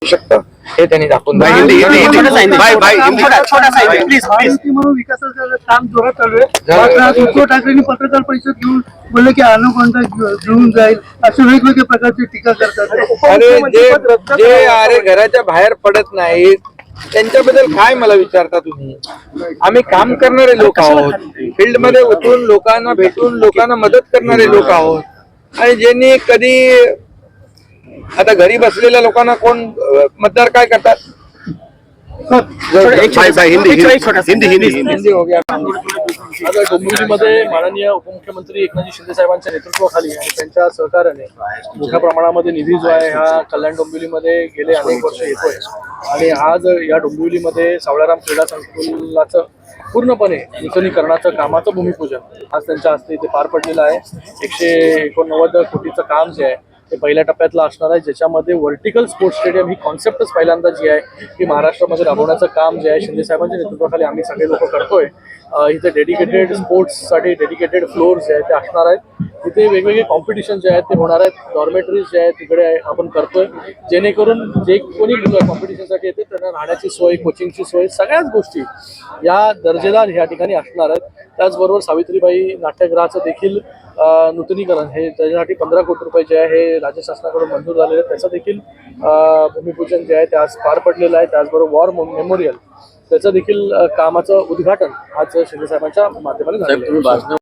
शकतं हे त्यांनी दाखवून म्हणून विकासाचं काम जोरात चालू आहे. आज उद्धव ठाकरेंनी पत्रकार परिषद घेऊन बोलले की अनुकोंडा घेऊन जाईल असे वेगवेगळ्या प्रकारची टीका करतात. अरे जे अरे घराच्या बाहेर पडत नाहीत त्यांच्याबद्दल काय मला विचारता तुम्ही? आम्ही काम करणारे लोक आहोत, फील्ड मध्ये उतरून लोकांना भेटून लोकांना मदत करणारे लोक आहोत. आणि ज्यांनी कधी आता घरी बसलेल्या लोकांना कोण मतदार काय करतात? हिंदी हो गया. आता डोंबिवलीमध्ये माननीय उपमुख्यमंत्री एकनाथ शिंदे साहेबांच्या नेतृत्वाखाली आणि त्यांच्या सहकार्याने मोठ्या प्रमाणामध्ये निधी जो आहे हा कल्याण डोंबिवलीमध्ये गेले अनेक वर्ष येतोय. आणि आज या डोंबिवलीमध्ये सावळाराम क्रीडा संकुलाचं पूर्णपणे नूतनीकरणाचं कामाचं भूमिपूजन आज त्यांच्या हस्ते इथे पार पडलेलं आहे. 189 कोटीचं काम जे आहे ते पहिल्या टप्प्यातलं असणार आहे, ज्याच्यामध्ये व्हर्टिकल स्पोर्ट्स स्टेडियम ही कॉन्सेप्टच पहिल्यांदा जी आहे की महाराष्ट्रामध्ये राबवण्याचं काम जे आहे शिंदे साहेबांच्या नेतृत्वाखाली आम्ही सगळे लोक करतोय. इथे डेडिकेटेड स्पोर्ट्ससाठी डेडिकेटेड फ्लोअर्स जे आहेत ते असणार आहेत. तिथे वेगवेगळे कॉम्पिटिशन जे आहेत ते होणार आहेत. डॉर्मेटरीज जे आहेत तिकडे आपण करतोय, जेणेकरून जे कोणी कॉम्पिटिशनसाठी येते त्यांना राहण्याची सोय, कोचिंगची सोय, सगळ्याच गोष्टी या दर्जेदार ह्या ठिकाणी असणार आहेत. त्याचबरोबर सावित्रीबाई नाट्यगृहाचं देखील नूतनीकरण हे त्याच्यासाठी 15 कोटी रुपये जे आहे हे राज्य शासनाकडून मंजूर झालेले आहेत. त्याचं देखील भूमिपूजन जे आहे ते आज पार पडलेलं आहे. त्याचबरोबर वॉर मेमोरियल त्याचं देखील कामाचं उद्घाटन आज शिंदे साहेबांच्या माध्यमाने झालेलं आहे.